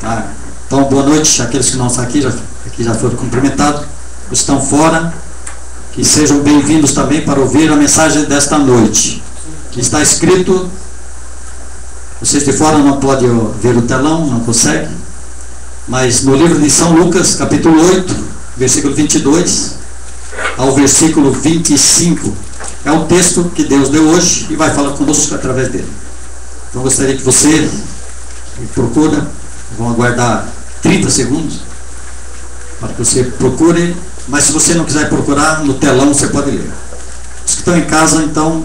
Tá? Então, boa noite àqueles que não estão aqui, já foram cumprimentados, os que estão fora, que sejam bem-vindos também para ouvir a mensagem desta noite, que está escrito, vocês de fora não podem ver o telão, não conseguem, mas no livro de São Lucas, capítulo 8, versículo 22 ao versículo 25, é o texto que Deus deu hoje e vai falar conosco através dele. Então gostaria que você procura, vão aguardar 30 segundos para que você procure, mas se você não quiser procurar, no telão você pode ler. Os que estão em casa, então,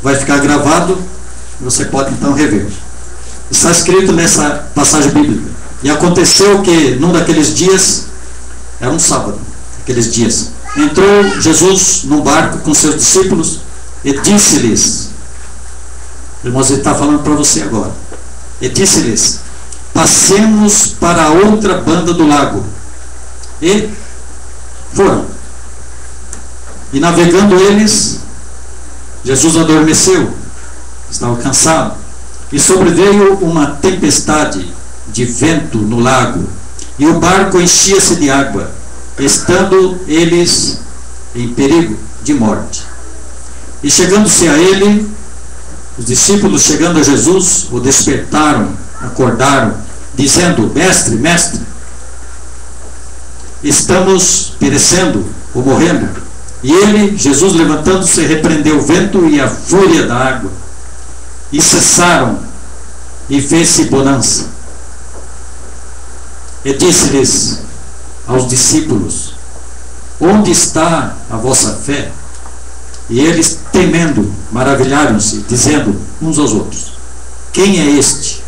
vai ficar gravado, você pode então rever. Está escrito nessa passagem bíblica: e aconteceu que num daqueles dias, era um sábado, aqueles dias, entrou Jesus num barco com seus discípulos e disse-lhes, irmãos, ele está falando para você agora, e disse-lhes: passemos para a outra banda do lago. E foram. E navegando eles, Jesus adormeceu, estava cansado, e sobreveio uma tempestade de vento no lago, e o barco enchia-se de água, estando eles em perigo de morte. E chegando-se a ele, os discípulos, chegando a Jesus, o despertaram, acordaram, dizendo: mestre, mestre, estamos perecendo ou morrendo. E ele, Jesus, levantando-se, repreendeu o vento e a fúria da água, e cessaram, e fez-se bonança. E disse-lhes aos discípulos: onde está a vossa fé? E eles, temendo, maravilharam-se, dizendo uns aos outros: quem é este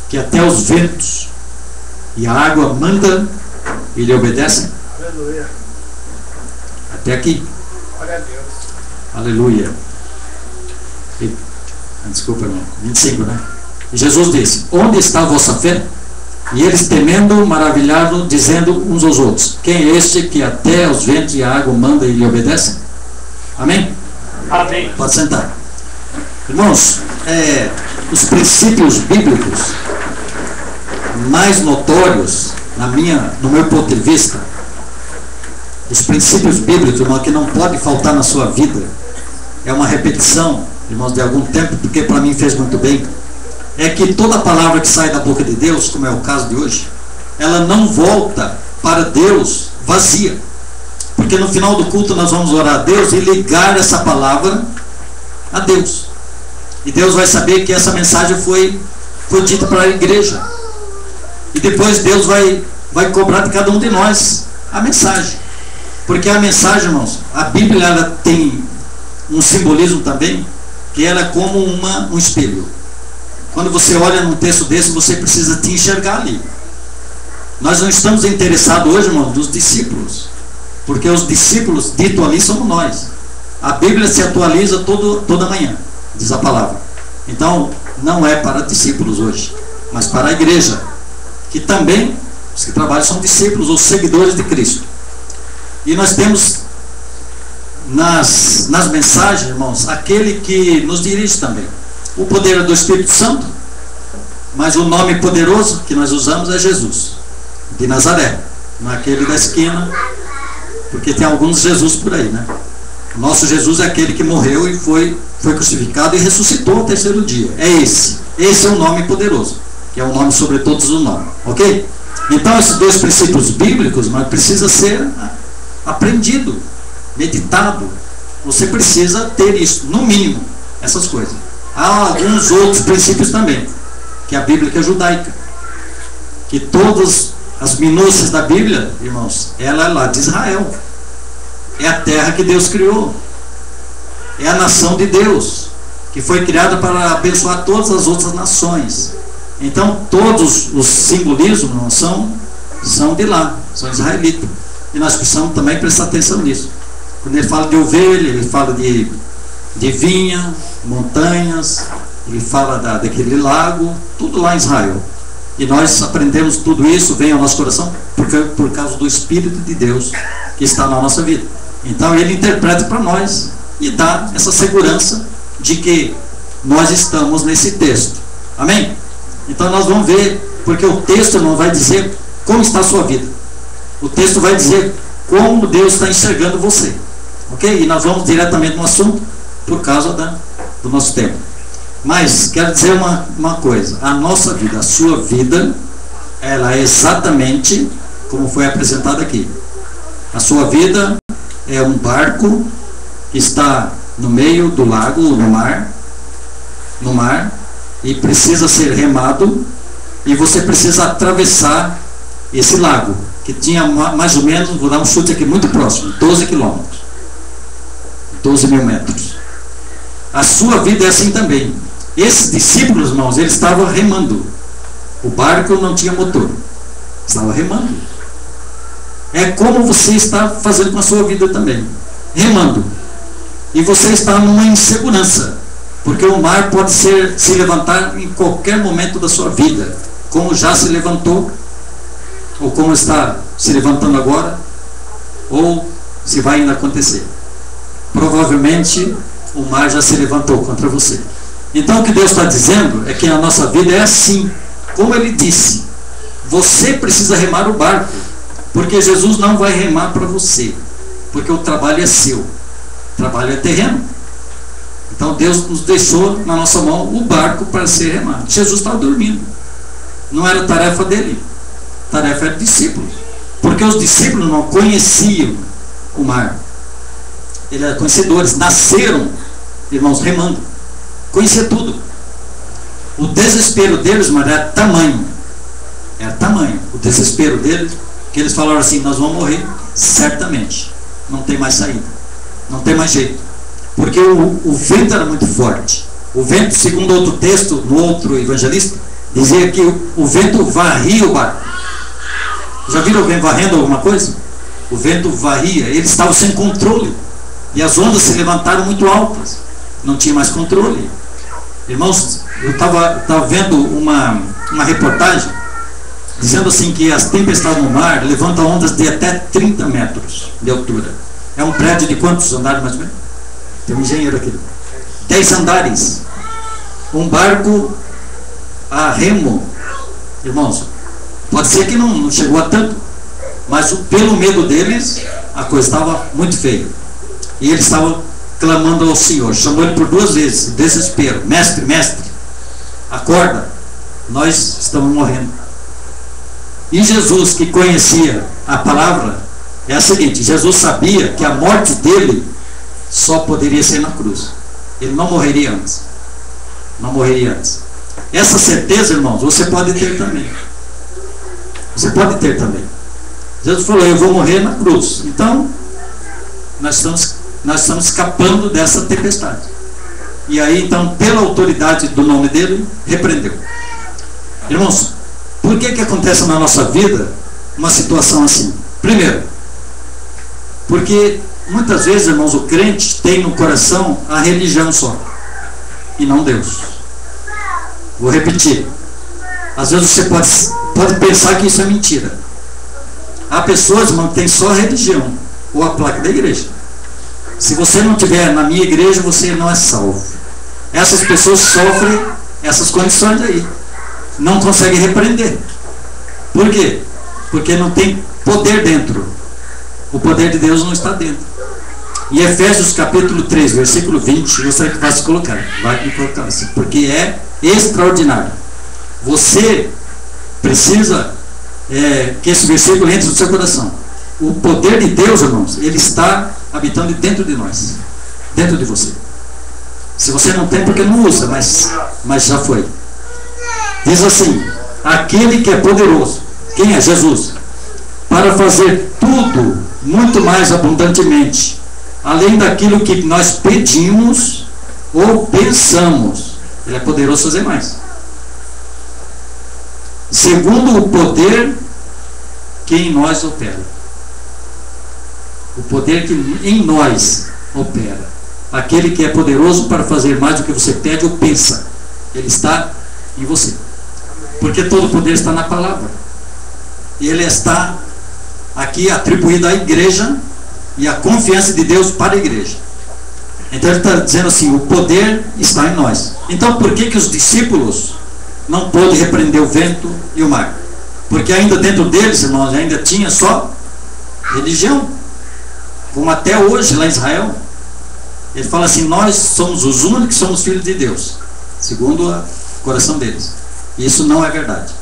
que até os ventos e a água manda e lhe obedecem? Aleluia. Até aqui. Glória a Deus. Aleluia. Desculpa, irmão. 25, né? E Jesus disse: onde está a vossa fé? E eles, temendo, maravilharam, dizendo uns aos outros: quem é este que até os ventos e a água manda e lhe obedecem? Amém? Amém. Pode sentar. Irmãos, os princípios bíblicos mais notórios, no meu ponto de vista, os princípios bíblicos, irmão, que não pode faltar na sua vida, é uma repetição, irmãos, de algum tempo, porque para mim fez muito bem, é que toda palavra que sai da boca de Deus, como é o caso de hoje, ela não volta para Deus vazia, porque no final do culto nós vamos orar a Deus e ligar essa palavra a Deus, e Deus vai saber que essa mensagem foi dita para a igreja, e depois Deus vai cobrar de cada um de nós a mensagem, porque a mensagem, irmãos, a Bíblia, ela tem um simbolismo também, que ela é como um espelho. Quando você olha num texto desse, você precisa te enxergar ali. Nós não estamos interessados hoje, irmãos, nos discípulos, porque os discípulos, dito ali, somos nós. A Bíblia se atualiza toda manhã, diz a palavra. Então, não é para discípulos hoje, mas para a igreja, que também, os que trabalham são discípulos ou seguidores de Cristo. E nós temos nas mensagens, irmãos, aquele que nos dirige também. O poder é do Espírito Santo, mas o nome poderoso que nós usamos é Jesus de Nazaré, não é aquele da esquina, porque tem alguns Jesus por aí, né? O nosso Jesus é aquele que morreu e foi crucificado e ressuscitou ao terceiro dia. É esse é o nome poderoso, que é o nome sobre todos os nomes, ok? Então esses dois princípios bíblicos, mas precisa ser aprendido, meditado. Você precisa ter isso, no mínimo, essas coisas. Há alguns outros princípios também, que a Bíblia é judaica, que todas as minúcias da Bíblia, irmãos, ela é lá de Israel, é a terra que Deus criou, é a nação de Deus, que foi criada para abençoar todas as outras nações. Então todos os simbolismos são de lá, são israelitas, e nós precisamos também prestar atenção nisso. Quando ele fala de ovelha, ele fala de vinha, montanhas, ele fala daquele lago, tudo lá em Israel. E nós aprendemos tudo isso, vem ao nosso coração, por causa do Espírito de Deus que está na nossa vida. Então ele interpreta para nós e dá essa segurança de que nós estamos nesse texto. Amém? Então nós vamos ver Porque o texto não vai dizer como está a sua vida. O texto vai dizer como Deus está enxergando você. Ok? E nós vamos diretamente no assunto por causa do nosso tempo. Mas quero dizer uma coisa. A nossa vida, a sua vida, ela é exatamente como foi apresentado aqui. A sua vida é um barco que está no meio do lago, no mar, e precisa ser remado, e você precisa atravessar esse lago, que tinha mais ou menos, vou dar um chute aqui muito próximo, 12 quilômetros, 12 mil metros. A sua vida é assim também. Esses discípulos, irmãos, eles estavam remando. O barco não tinha motor, estava remando. É como você está fazendo com a sua vida também, remando. E você está numa insegurança, porque o mar pode se levantar em qualquer momento da sua vida, como já se levantou, ou como está se levantando agora, ou se vai ainda acontecer. Provavelmente o mar já se levantou contra você. Então o que Deus está dizendo é que a nossa vida é assim, como Ele disse. Você precisa remar o barco, porque Jesus não vai remar para você, porque o trabalho é seu, o trabalho é terreno. Então Deus nos deixou na nossa mão o barco para ser remado. Jesus estava dormindo, não era tarefa dele, tarefa era dos discípulos, porque os discípulos não conheciam o mar. Eles eram conhecedores, nasceram, irmãos, remando, conhecia tudo. O desespero deles, mas era tamanho o desespero deles, que eles falaram assim: nós vamos morrer certamente, não tem mais saída, não tem mais jeito, porque o vento era muito forte. O vento, segundo outro texto, no outro evangelista, dizia que o vento varria o barco. Já viram alguém varrendo alguma coisa? O vento varria, eles estavam sem controle, e as ondas se levantaram muito altas, não tinha mais controle. Irmãos, eu estava vendo uma reportagem dizendo assim que as tempestades no mar levantam ondas de até 30 metros de altura. É um prédio de quantos andares mais ou menos? Tem um engenheiro aqui. 10 andares. Um barco a remo. Irmãos, pode ser que não chegou a tanto, mas pelo medo deles, a coisa estava muito feia. E eles estavam clamando ao Senhor. Chamou Ele por 2 vezes, desespero: mestre, mestre, acorda, nós estamos morrendo. E Jesus, que conhecia a palavra, é a seguinte: Jesus sabia que a morte dele só poderia ser na cruz. Ele não morreria antes. Não morreria antes. Essa certeza, irmãos, você pode ter também. Você pode ter também. Jesus falou: eu vou morrer na cruz. Então, nós estamos escapando dessa tempestade. E aí, então, pela autoridade do nome dele, repreendeu. Irmãos, por que acontece na nossa vida uma situação assim? Primeiro, porque muitas vezes, irmãos, o crente tem no coração a religião só, e não Deus. Vou repetir. Às vezes você pode pensar que isso é mentira. Há pessoas, irmão, que têm só a religião, ou a placa da igreja. Se você não estiver na minha igreja, você não é salvo. Essas pessoas sofrem essas condições aí, não conseguem repreender. Por quê? Porque não tem poder dentro. O poder de Deus não está dentro. Em Efésios capítulo 3, versículo 20, eu gostaria que você colocar. Vai me colocar assim, porque é extraordinário. Você precisa que esse versículo entre no seu coração. O poder de Deus, irmãos, ele está habitando dentro de nós, dentro de você. Se você não tem, porque não usa, mas já foi. Diz assim: aquele que é poderoso, quem é? Jesus, para fazer tudo muito mais abundantemente, além daquilo que nós pedimos ou pensamos. Ele é poderoso fazer mais, segundo o poder que em nós opera. O poder que em nós opera. Aquele que é poderoso para fazer mais do que você pede ou pensa, ele está em você. Porque todo o poder está na palavra. E ele está aqui atribuído à igreja, e a confiança de Deus para a igreja. Então ele está dizendo assim: o poder está em nós. Então por que os discípulos não pôde repreender o vento e o mar. Porque ainda dentro deles, irmãos, ainda tinha só religião. Como até hoje lá em Israel. Ele fala assim, nós somos os únicos que somos filhos de Deus, segundo o coração deles. E isso não é verdade.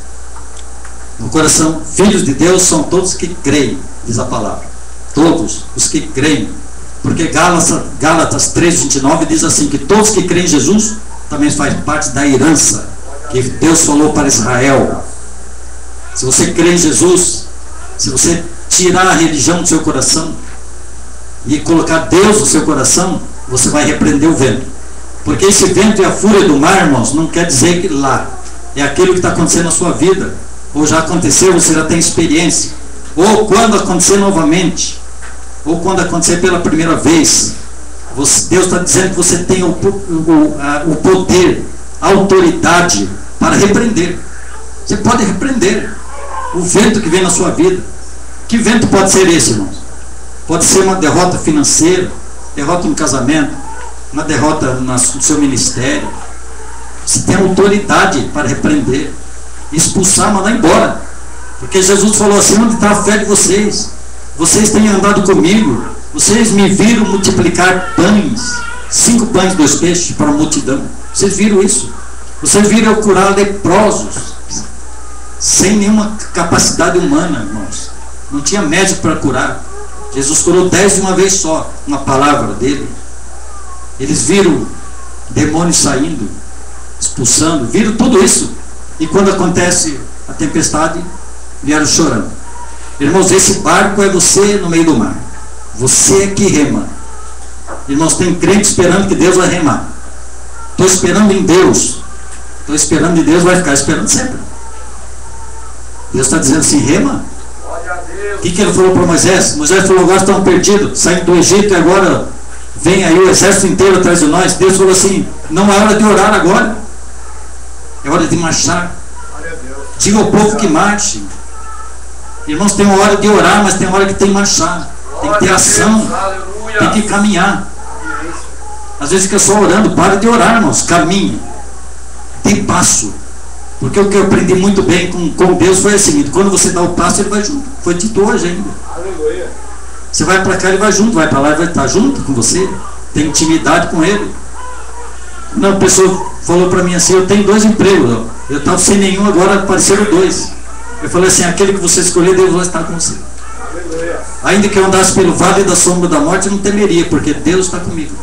No coração, filhos de Deus são todos que creem, diz a palavra. Todos os que creem. Porque Gálatas 3:29 diz assim, que todos que creem em Jesus também fazem parte da herança que Deus falou para Israel. Se você crê em Jesus, se você tirar a religião do seu coração e colocar Deus no seu coração, você vai repreender o vento. Porque esse vento e a fúria do mar, irmãos, não quer dizer que lá é aquilo que está acontecendo na sua vida, ou já aconteceu, você já tem experiência, ou quando acontecer novamente, ou quando acontecer pela primeira vez, Deus está dizendo que você tem o poder, a autoridade para repreender. Você pode repreender o vento que vem na sua vida. Que vento pode ser esse, irmãos? Pode ser uma derrota financeira, derrota no casamento, uma derrota no seu ministério. Você tem autoridade para repreender, expulsar, mandar embora. Porque Jesus falou assim, onde está a fé de vocês? Vocês têm andado comigo, vocês me viram multiplicar pães, 5 pães, 2 peixes para a multidão. Vocês viram isso? Vocês viram eu curar leprosos, sem nenhuma capacidade humana, irmãos. Não tinha médico para curar. Jesus curou 10 de uma vez só, uma palavra dele. Eles viram demônios saindo, expulsando, viram tudo isso. E quando acontece a tempestade, vieram chorando. Irmãos, esse barco é você no meio do mar. Você é que rema. Irmãos, tem crente esperando que Deus vai remar. Estou esperando em Deus. Estou esperando em Deus, vai ficar esperando sempre. Deus está dizendo assim, rema. O que ele falou para Moisés? Moisés falou, agora estão perdidos, saindo do Egito e agora vem aí o exército inteiro atrás de nós. Deus falou assim, não é hora de orar agora, é hora de marchar. Diga ao povo que marche. Irmãos, tem uma hora de orar, mas tem uma hora que tem que marchar, tem que ter ação, tem que caminhar. Às vezes fica só orando, para de orar, irmãos, caminhe, dê passo. Porque o que eu aprendi muito bem com Deus foi o seguinte, quando você dá o passo, ele vai junto. Foi dito hoje ainda. Aleluia. Você vai para cá, ele vai junto, vai para lá, ele vai estar junto com você. Tem intimidade com ele. Uma pessoa falou para mim assim, eu tenho 2 empregos, eu estava sem nenhum, agora apareceram 2. Eu falei assim, aquele que você escolher, Deus vai estar com você. Aleluia. Ainda que eu andasse pelo vale da sombra da morte, eu não temeria, porque Deus está comigo.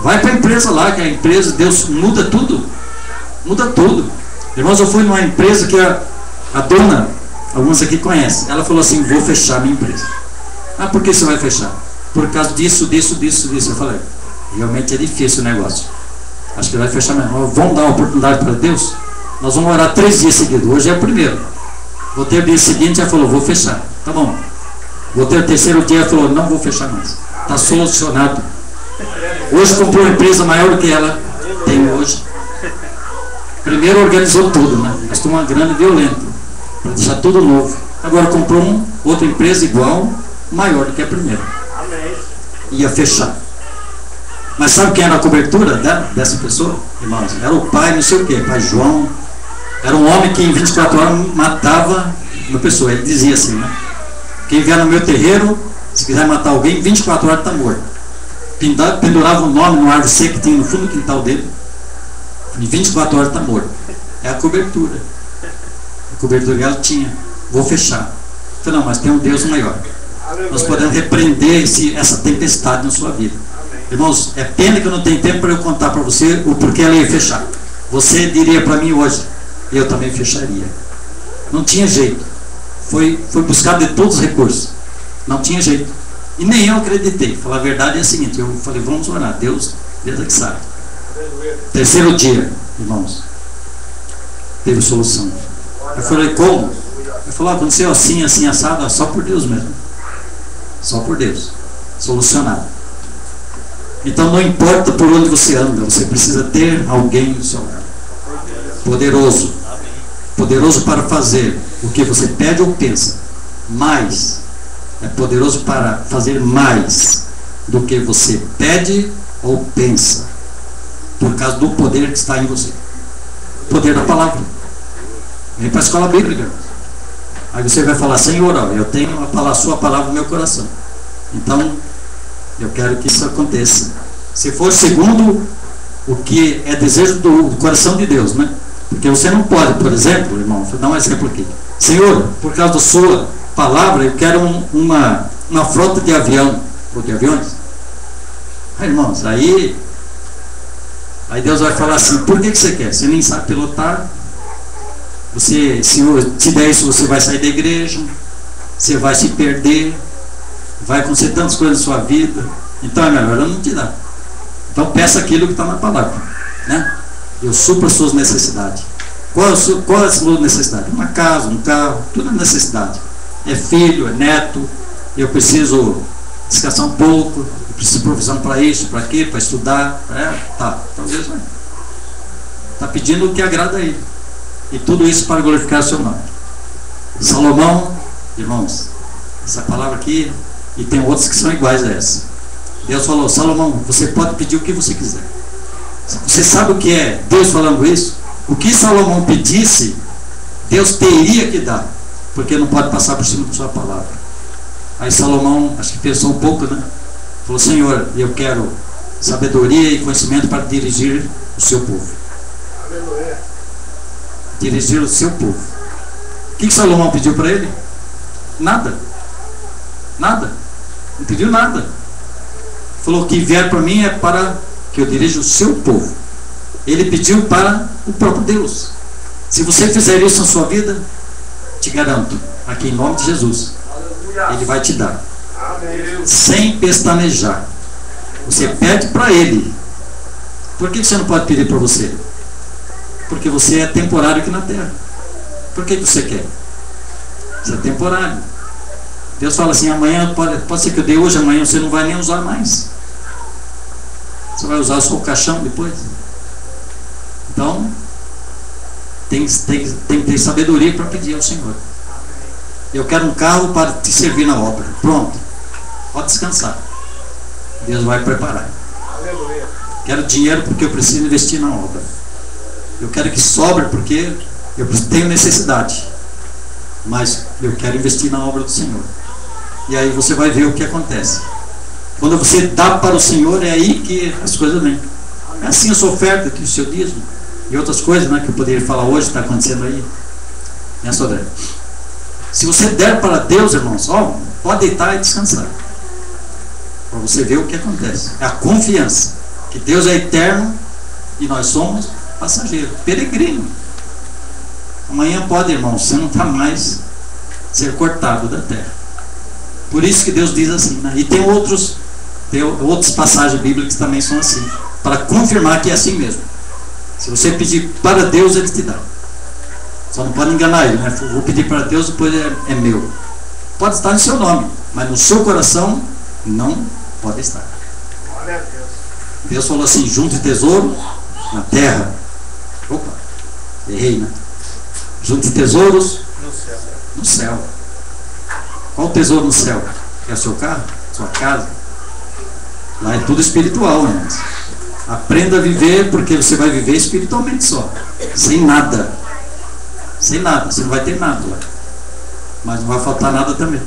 Vai para a empresa lá, que a empresa, Deus muda tudo. Muda tudo. Irmãos, eu fui numa empresa que a dona, alguns aqui conhecem, ela falou assim, vou fechar minha empresa. Ah, por que você vai fechar? Por causa disso. Eu falei, realmente é difícil o negócio. Acho que vai fechar mesmo. Vamos dar uma oportunidade para Deus? Nós vamos orar 3 dias seguidos. Hoje é o primeiro. Vou ter o dia seguinte, ela falou, vou fechar. Tá bom. Vou ter o 3º dia, ela falou, não vou fechar mais. Está solucionado. Hoje comprou uma empresa maior do que ela tem hoje. Primeiro organizou tudo, né? Gastou uma grana violenta para deixar tudo novo. Agora comprou outra empresa igual, maior do que a primeira. Ia fechar. Mas sabe quem era a cobertura dessa pessoa? Irmãos, era o pai, não sei o que, pai João. Era um homem que em 24 horas matava uma pessoa. Ele dizia assim, né? Quem vier no meu terreiro, se quiser matar alguém, em 24 horas está morto. Pendurava um nome no árvore seca que tinha no fundo do quintal dele. Em 24 horas está morto. É a cobertura. A cobertura que ela tinha. Vou fechar. Eu falei, não, mas tem um Deus maior. Nós podemos repreender essa tempestade na sua vida. Irmãos, é pena que eu não tenho tempo para eu contar para você o porquê ela ia fechar. Você diria para mim hoje, eu também fecharia. Não tinha jeito. Foi buscado de todos os recursos. Não tinha jeito. E nem eu acreditei. Falar a verdade é a seguinte, eu falei, vamos orar. Deus é que sabe. 3º dia, irmãos, teve solução. Eu falei, como? Ele falou, aconteceu assim, assim, assado, só por Deus mesmo. Só por Deus. Solucionado. Então não importa por onde você anda, você precisa ter alguém no seu lado. Poderoso. Poderoso para fazer o que você pede ou pensa. Mais. É poderoso para fazer mais do que você pede ou pensa. Por causa do poder que está em você. poder da palavra. Vem para a escola bíblica. Aí você vai falar: Senhor, ó, eu tenho a sua palavra no meu coração. Então, eu quero que isso aconteça. Se for segundo o que é desejo do coração de Deus, né? Porque você não pode, por exemplo, irmão, vou dar um exemplo aqui. Senhor, por causa da sua palavra, eu quero uma frota de avião, ou de aviões. Irmãos, aí Deus vai falar assim: por que você quer? Você nem sabe pilotar. Se eu te der isso, você vai sair da igreja, você vai se perder, vai acontecer tantas coisas na sua vida. Então é melhor eu não te dar. Então peça aquilo que está na palavra, né? Eu supro as suas necessidades. Qual é a sua necessidade? Uma casa, um carro, tudo é necessidade. É filho, é neto. Eu preciso descansar um pouco, eu preciso de provisão para isso, para aquilo, para estudar. Tá. Então Deus vai. Está pedindo o que agrada a Ele. E tudo isso para glorificar o seu nome. Salomão, irmãos, essa palavra aqui, e tem outras que são iguais a essa. Deus falou: Salomão, você pode pedir o que você quiser. Você sabe o que é Deus falando isso? O que Salomão pedisse, Deus teria que dar, porque não pode passar por cima da sua palavra. Aí Salomão, acho que pensou um pouco, né? Falou: Senhor, eu quero sabedoria e conhecimento para dirigir o seu povo. Aleluia. Dirigir o seu povo. O que Salomão pediu para ele? Nada. Não pediu nada. Falou: que vier para mim é para que eu dirija o seu povo. Ele pediu para o próprio Deus. Se você fizer isso na sua vida, te garanto, aqui em nome de Jesus, Ele vai te dar. Amém. Sem pestanejar. Você pede para Ele. Por que você não pode pedir para você? Porque você é temporário aqui na terra. Por que você quer? Você é temporário. Deus fala assim: amanhã pode ser que eu dei hoje, amanhã você não vai nem usar mais. Você vai usar só o caixão depois. Então tem que ter sabedoria para pedir ao Senhor. Eu quero um carro para te servir na obra. Pronto, pode descansar. Deus vai preparar. Aleluia. Quero dinheiro porque eu preciso investir na obra. Eu quero que sobre porque eu tenho necessidade, mas eu quero investir na obra do Senhor. E aí você vai ver o que acontece. Quando você dá para o Senhor, é aí que as coisas vêm. É assim a sua oferta, que o seu dízimo e outras coisas, né, que eu poderia falar hoje, está acontecendo aí. Né, Sodré? Se você der para Deus, irmãos, pode deitar e descansar, para você ver o que acontece. É a confiança que Deus é eterno e nós somos passageiros, peregrino. Amanhã pode, irmãos, você não está mais ser cortado da terra. Por isso que Deus diz assim, né? E tem outras passagens bíblicas que também são assim, para confirmar que é assim mesmo. Se você pedir para Deus, Ele te dá. Só não pode enganar Ele, né? Vou pedir para Deus, depois é meu. Pode estar no seu nome, mas no seu coração não pode estar. Glória a Deus. Deus falou assim: junte tesouro na terra. Opa, errei, né? Junte tesouros No céu. no céu. Qual o tesouro no céu? É o seu carro? Sua casa? Lá é tudo espiritual, irmãos. Aprenda a viver, porque você vai viver espiritualmente só. Sem nada. Sem nada. Você não vai ter nada lá. Mas não vai faltar nada também.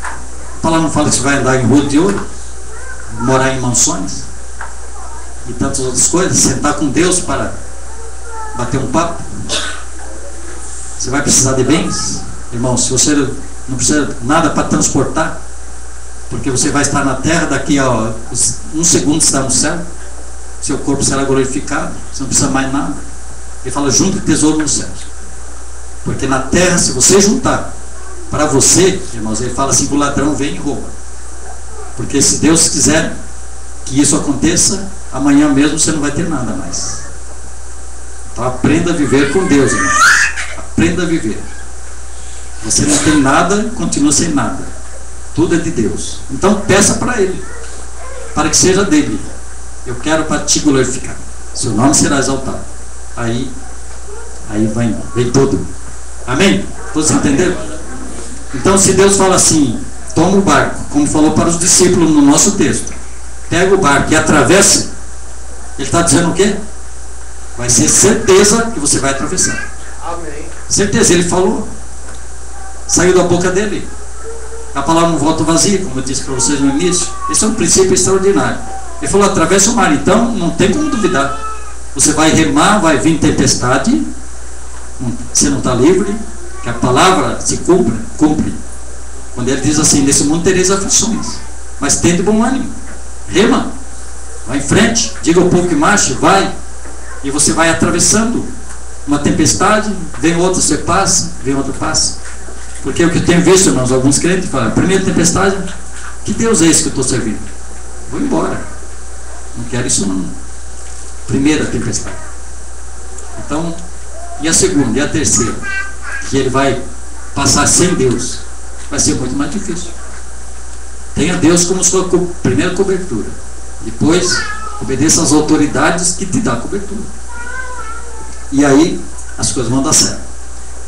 A palavra não fala que você vai andar em rua de ouro, morar em mansões e tantas outras coisas, sentar com Deus para bater um papo. Você vai precisar de bens, irmão. Se você não precisa de nada para transportar, porque você vai estar na terra, daqui a um segundo está no céu, seu corpo será glorificado, você não precisa mais nada. Ele fala: junte tesouro nos céus, porque na terra, se você juntar para você, irmãos, ele fala assim: o ladrão vem e rouba. Porque se Deus quiser que isso aconteça, amanhã mesmo você não vai ter nada mais. Então aprenda a viver com Deus, irmão. Aprenda a viver. Você não tem nada, continua sem nada. Tudo é de Deus. Então peça para Ele, para que seja dele. Eu quero para te glorificar. Seu nome será exaltado. Aí vem tudo. Amém? Todos entenderam? Então, se Deus fala assim: toma o barco, como falou para os discípulos no nosso texto, pega o barco e atravessa, Ele está dizendo o quê? vai ser certeza que você vai atravessar. Amém. Certeza, ele falou. Saiu da boca dele. A palavra não volta vazia, como eu disse para vocês no início. Esse é um princípio extraordinário. Ele falou, atravessa o mar. Então, não tem como duvidar. Você vai remar, vai vir tempestade. Você não está livre. Que a palavra se cumpre. Quando ele diz assim, nesse mundo tereis aflições. Mas tem de bom ânimo. Rema. Vai em frente. Diga ao povo que marche. Vai. E você vai atravessando uma tempestade. Vem outra, você passa. Vem outra, passa. Porque o que eu tenho visto, irmãos, alguns crentes falam, primeira tempestade, que Deus é esse que eu estou servindo? Vou embora. Não quero isso não. Primeira tempestade. Então, e a segunda, e a terceira? Que ele vai passar sem Deus. Vai ser muito mais difícil. Tenha Deus como sua primeira cobertura. Depois, obedeça às autoridades que te dão cobertura. E aí, as coisas vão dar certo.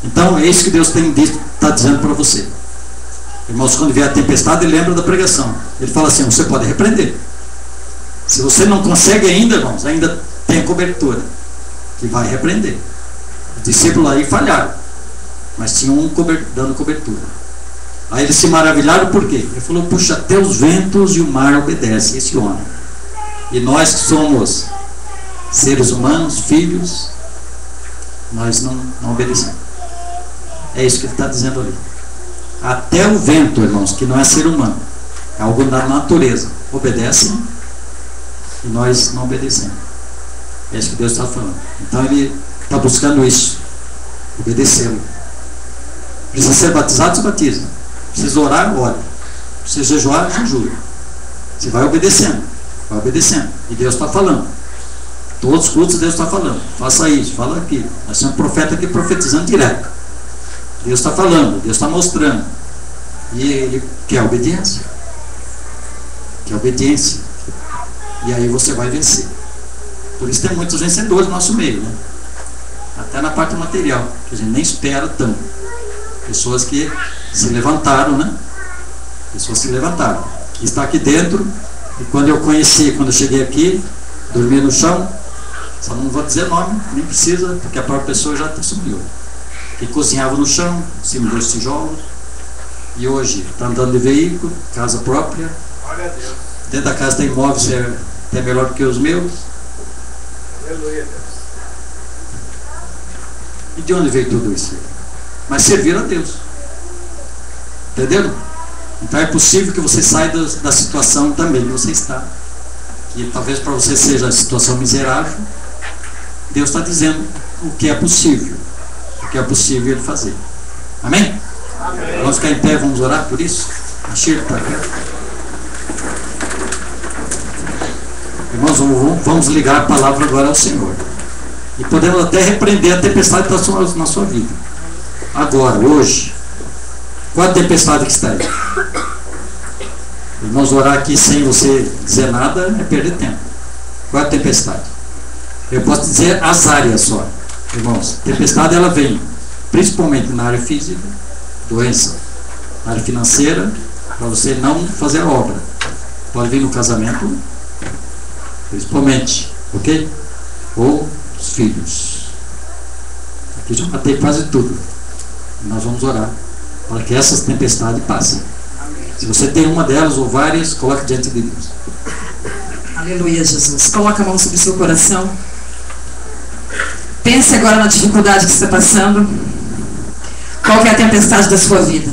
Então, é isso que Deus está dizendo para você. Irmãos, quando vier a tempestade, ele lembra da pregação. Ele fala assim, você pode repreender. Se você não consegue ainda, irmãos, ainda tem a cobertura, que vai repreender. Os discípulos aí falharam, mas tinham um dando cobertura. Aí eles se maravilharam, por quê? Ele falou, puxa, até os ventos e o mar obedecem esse homem. E nós que somos seres humanos, filhos, nós não obedecemos. É isso que ele está dizendo ali. Até o vento, irmãos, que não é ser humano, é algo da natureza, obedece e nós não obedecemos. É isso que Deus está falando. Então ele está buscando isso, obedecê-lo. Precisa ser batizado, se batiza. Precisa orar, ora. Precisa jejuar, jejua. Você vai obedecendo, vai obedecendo. E Deus está falando. Todos os cultos Deus está falando. Faça isso, fala aquilo. Nós somos profeta aqui profetizando direto. Deus está falando, Deus está mostrando. E ele quer obediência. Quer obediência. E aí você vai vencer. Por isso tem muitos vencedores no nosso meio, né? Até na parte material, que a gente nem espera tanto. Pessoas que se levantaram, né? Pessoas se levantaram. Que está aqui dentro. E quando eu conheci, quando eu cheguei aqui, dormi no chão. Só não vou dizer nome, nem precisa, porque a própria pessoa já sumiu. Que cozinhava no chão, em cima dos tijolos, e hoje está andando de veículo, casa própria. Glória a Deus. Dentro da casa tem imóveis até melhor do que os meus. Aleluia, Deus. E de onde veio tudo isso? Mas servir a Deus. Entenderam? Então é possível que você saia da situação também que você está. Que talvez para você seja a situação miserável. Deus está dizendo o que é possível. O que é possível ele fazer. Amém? Amém. Vamos ficar em pé, vamos orar por isso? A Shirley está aqui. Irmãos, vamos ligar a palavra agora ao Senhor. E podemos até repreender a tempestade que está na sua vida. Agora, hoje. Qual a tempestade que está aí? Irmãos, orar aqui sem você dizer nada é perder tempo. Qual é a tempestade? Eu posso dizer as áreas só. Irmãos, tempestade ela vem principalmente na área física, doença, na área financeira, para você não fazer a obra. Pode vir no casamento, principalmente, ok? Ou os filhos. Aqui já matei quase tudo. E nós vamos orar para que essas tempestades passem. Se você tem uma delas ou várias, coloque diante de Deus. Aleluia, Jesus. Coloca a mão sobre o seu coração. Pense agora na dificuldade que você está passando. Qual que é a tempestade da sua vida?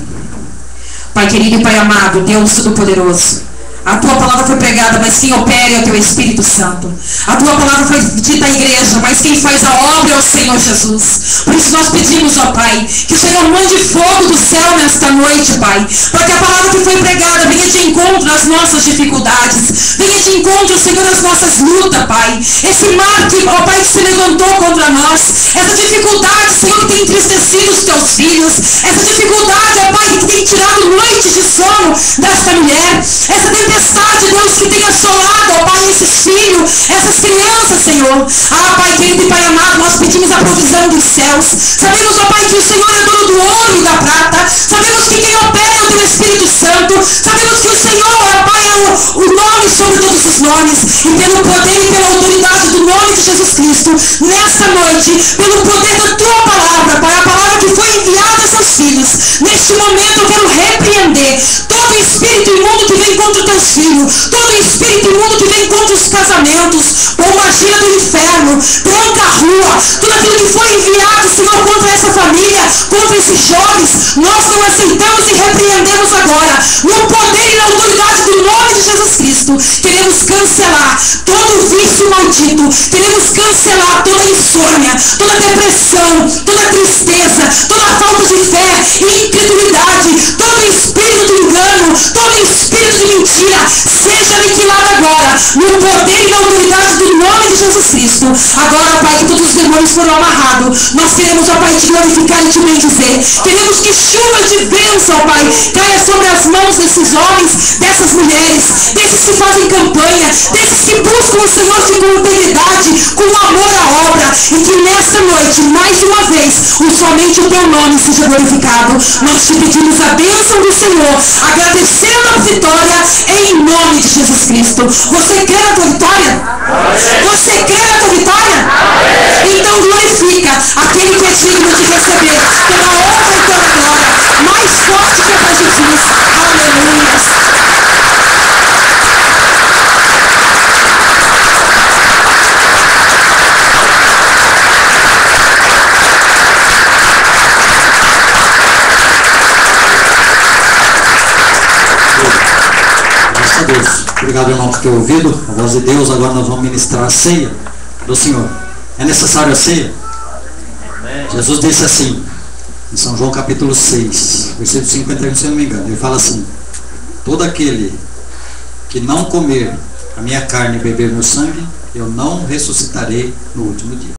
Pai querido e Pai amado, Deus Todo-Poderoso, a Tua palavra foi pregada, mas quem opera é o Teu Espírito Santo. A Tua palavra foi dita à igreja, mas quem faz a obra é o Senhor Jesus. Por isso nós pedimos, ó Pai, que o Senhor mande fogo do céu nesta noite, Pai, para que a palavra que foi pregada venha de encontro às nossas dificuldades, venha de encontro, Senhor, às nossas lutas, Pai. Esse mar que, ó Pai, que se levantou contra nós, essa dificuldade, Senhor, que tem entristecido os Teus filhos, essa dificuldade, ó Pai, que tem tirado noites de sono desta mulher, essa tempestade, Deus, que tem assolado, ó Pai, esses filhos, essas crianças, Senhor. Ah, Pai querido e Pai amado, nós pedimos a provisão dos céus. Sabemos, ó Pai, que o Senhor é dono do ouro e da prata. Sabemos que quem opera é o Teu Espírito Santo. Sabemos que o Senhor, ó Pai, é o nome sobre todos os nomes. E pelo poder e pela autoridade do nome de Jesus Cristo, Cristo, nesta noite, pelo poder da tua palavra, Pai, a palavra que foi enviada a seus filhos, neste momento eu quero repreender todo espírito imundo que vem contra os teus filhos, todo espírito imundo que vem contra os casamentos, ou magia do inferno, tranca a rua, tudo aquilo que foi enviado, Senhor, contra essa família, contra esses jovens, nós não aceitamos e repreendemos agora, no poder e na autoridade do nome de Jesus Cristo. Queremos cancelar todo vício maldito, queremos cancelar toda insônia, toda depressão, toda tristeza, toda falta de fé e incredulidade, todo espírito de engano, todo espírito de mentira, seja aniquilado agora, no poder e na autoridade do nome de Jesus Cristo. Agora, Pai, que todos os demônios foram amarrados, nós queremos, ó Pai, te glorificar e te bendizer. Queremos que chuva de bênção, Pai, caia sobre as mãos desses homens, dessas mulheres, desses que fazem campanha, desses que buscam o Senhor com integridade, com amor à obra, e que nesta noite, mais uma vez, somente o teu nome seja glorificado. Nós te pedimos a bênção do Senhor, agradecendo a vitória em nome de Jesus Cristo. Você crê na tua vitória? Você crê na tua vitória? Então glorifica aquele que é digno de receber toda a honra e toda a glória, mais forte que é para Jesus. Aleluia. Deus. Obrigado, irmão, por ter ouvido a voz de Deus. Agora nós vamos ministrar a ceia do Senhor. É necessário a ceia? Amém. Jesus disse assim, em São João capítulo 6, versículo 51, se eu não me engano, ele fala assim: todo aquele que não comer a minha carne e beber meu sangue, eu não ressuscitarei no último dia.